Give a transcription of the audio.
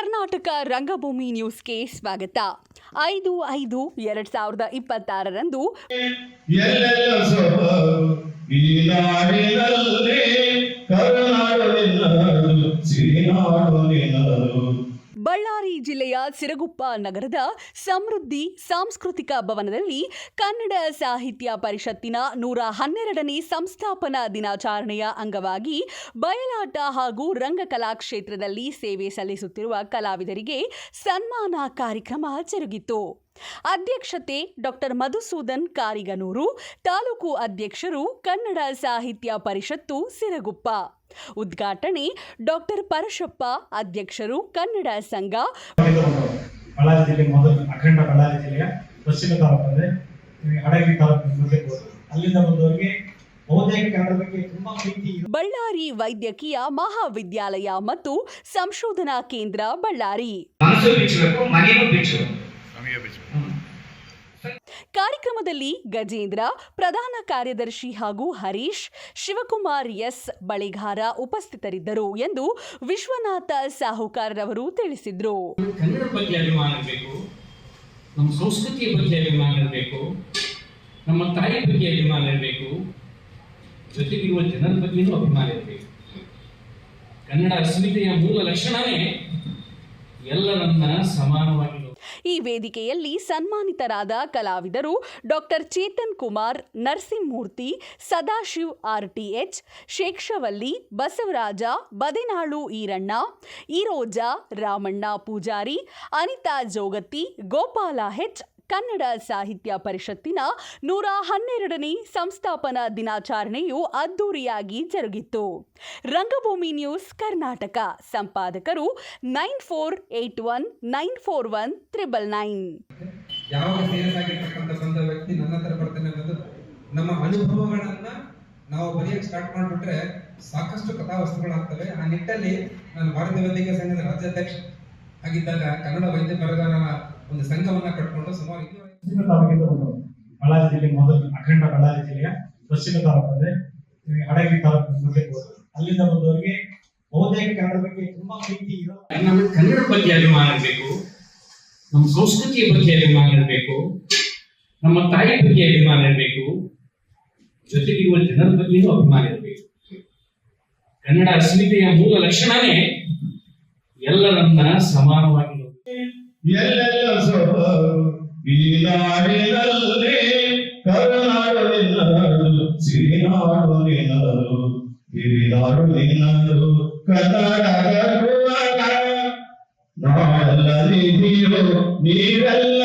ಕರ್ನಾಟಕ ರಂಗಭೂಮಿ ನ್ಯೂಸ್ಗೆ ಸ್ವಾಗತ. 5/5/2026 ಬಳ್ಳಾರಿ ಜಿಲ್ಲೆಯ ಸಿರಗುಪ್ಪ ನಗರದ ಸಮೃದ್ಧಿ ಸಾಂಸ್ಕೃತಿಕ ಭವನದಲ್ಲಿ ಕನ್ನಡ ಸಾಹಿತ್ಯ ಪರಿಷತ್ತಿನ 112ನೇ ಸಂಸ್ಥಾಪನಾ ದಿನಾಚರಣೆಯ ಅಂಗವಾಗಿ ಬಯಲಾಟ ಹಾಗೂ ರಂಗಕಲಾ ಕ್ಷೇತ್ರದಲ್ಲಿ ಸೇವೆ ಸಲ್ಲಿಸುತ್ತಿರುವ ಕಲಾವಿದರಿಗೆ ಸನ್ಮಾನ ಕಾರ್ಯಕ್ರಮ ಜರುಗಿತು. ಅಧ್ಯಕ್ಷತೆ ಡಾಕ್ಟರ್ ಮಧುಸೂದನ್ ಕಾರಿಗನೂರು, ತಾಲೂಕು ಅಧ್ಯಕ್ಷರು ಕನ್ನಡ ಸಾಹಿತ್ಯ ಪರಿಷತ್ತು ಸಿರಗುಪ್ಪ. ಉದ್ಘಾಟನೆ ಡಾಕ್ಟರ್ ಪರಶಪ್ಪ, ಅಧ್ಯಕ್ಷರು ಕನ್ನಡ ಸಂಘ. ಬಳ್ಳಾರಿ ಜಿಲ್ಲೆ ಮೊದಲು ಅಖಂಡ ಬಳ್ಳಾರಿ ಜಿಲ್ಲೆಯ ಪಶ್ಚಿಮ ತಾಲೂಕು ಹಡಗಿ ತಾಲೂಕು ಅಲ್ಲಿಂದ ಬಂದವರಿಗೆ ಬಹುತೇಕ ಕನ್ನಡ ಬಗ್ಗೆ ತುಂಬಾ ಪ್ರೀತಿ. ಬಳ್ಳಾರಿ ವೈದ್ಯಕೀಯ ಮಹಾವಿದ್ಯಾಲಯ ಮತ್ತು ಸಂಶೋಧನಾ ಕೇಂದ್ರ ಬಳ್ಳಾರಿ. ಕಾರ್ಯಕ್ರಮದಲ್ಲಿ ಗಜೇಂದ್ರ, ಪ್ರಧಾನ ಕಾರ್ಯದರ್ಶಿ ಹಾಗೂ ಹರೀಶ್, ಶಿವಕುಮಾರ್ ಎಸ್ ಬಳಿಗಾರ ಉಪಸ್ಥಿತರಿದ್ದರು ಎಂದು ವಿಶ್ವನಾಥ ಸಾಹುಕಾರರವರು ತಿಳಿಸಿದರು. ಕನ್ನಡ ಬಗ್ಗೆ ಅಭಿಮಾನ ಇರಬೇಕು, ನಮ್ಮ ಸಂಸ್ಕೃತಿಯ ಬಗ್ಗೆ ಅಭಿಮಾನ ಇರಬೇಕು, ನಮ್ಮ ತಾಯಿ ಬಗ್ಗೆ ಅಭಿಮಾನ ಇರಬೇಕು, ಜೊತೆಗಿರುವ ಜನರ ಬಗ್ಗೆಯೂ ಅಭಿಮಾನ ಇರಬೇಕು. ಕನ್ನಡ ಅಸ್ಮಿತೆಯ ಮೂಲ ಲಕ್ಷಣವೇ ಎಲ್ಲರನ್ನ ಸಮಾನವಾಗಿ. ಈ ವೇದಿಕೆಯಲ್ಲಿ ಸನ್ಮಾನಿತರಾದ ಕಲಾವಿದರು ಡಾಕ್ಟರ್ ಚೇತನ್ ಕುಮಾರ್, ನರಸಿಂಹಮೂರ್ತಿ, ಸದಾಶಿವ್ RTH, ಶೇಕ್ಷವಲ್ಲಿ, ಬಸವರಾಜ, ಬದೆನಾಳು ಈರಣ್ಣ, ಈರೋಜಾ, ರಾಮಣ್ಣ ಪೂಜಾರಿ, ಅನಿತಾ ಜೋಗತಿ, ಗೋಪಾಲ H. ಕನ್ನಡ ಸಾಹಿತ್ಯ ಪರಿಷತ್ತಿನ 112ನೇ ಸಂಸ್ಥಾಪನಾ ದಿನಾಚರಣೆಯು ಅದ್ದೂರಿಯಾಗಿ ಜರುಗಿತು. ರಂಗಭೂಮಿ ನ್ಯೂಸ್ ಕರ್ನಾಟಕ ಸಂಪಾದಕರು 9481941999. ಯಾವಾಗ ಸೀರಿಯಸ್ ಆಗಿರ್ತಕ್ಕಂಥ ಬಂದ ವ್ಯಕ್ತಿ ನನ್ನ ಹತ್ರ ಬರ್ತಾನೆ ಅನ್ನೋದು ನಮ್ಮ ಅನುಭವಗಳನ್ನ ನಾವು ಬರೆಯಕ್ಕೆ ಸ್ಟಾರ್ಟ್ ಮಾಡಿಬಿಟ್ರೆ ಸಾಕಷ್ಟು ಕಥಾವಸ್ತುಗಳಾಗ್ತವೆ. ಆ ನಿಟ್ಟಲ್ಲಿ ನಾನು ಭಾರತೀಯ ವೈದ್ಯಕೀಯ ಸಂಘದ ರಾಜ್ಯಾಧ್ಯಕ್ಷ ಆಗಿದ್ದಾಗ ಕನ್ನಡ ವೈದ್ಯ ಬರಗಾರರ ಒಂದು ಸಂಘವನ್ನ ಕಟ್ಕೊಂಡು ಸುಮಾರು ಬಳ್ಳಾರಿ ಜಿಲ್ಲೆ ಮೊದಲು ಅಖಂಡ ಬಳ್ಳಾರಿ ಜಿಲ್ಲೆಯ ಪಶ್ಚಿಮ ತಾಲೂಕು ಹಡಗಿ ತಾಲೂಕು ಅಲ್ಲಿಂದ ಬಂದವರಿಗೆ ಬಹುತೇಕ ಕನ್ನಡ ಬಗ್ಗೆ ತುಂಬಾ ಪ್ರೀತಿ. ನಮಗೆ ಕನ್ನಡ ಬಗ್ಗೆ ಅಭಿಮಾನ ಇರಬೇಕು, ನಮ್ಮ ಸಂಸ್ಕೃತಿಯ ಬಗ್ಗೆ ಅಭಿಮಾನ ಇರಬೇಕು, ನಮ್ಮ ತಾಯಿ ಬಗ್ಗೆ ಅಭಿಮಾನ ಇರಬೇಕು, ಜೊತೆಗಿರುವ ಜನರ ಬಗ್ಗೆಯೂ ಅಭಿಮಾನ ಇರಬೇಕು. ಕನ್ನಡ ಅಸ್ಮಿತೆಯ ಮೂಲ ಲಕ್ಷಣವೇ ಎಲ್ಲರನ್ನ ಸಮಾನವಾಗಿ. ಎಲ್ಲೆಲ್ಲ ಈ ನಾಡಿನಲ್ಲಿ ಕರುನಾಡು ನಿನ್ನದು, ಸಿರಿನಾಡು ನಿನ್ನದು, ಹಿರಿನಾಡು ನಿನ್ನದು, ಕನ್ನಡ ನಾಡಲ್ಲ ನೀರು ನೀರೆಲ್ಲ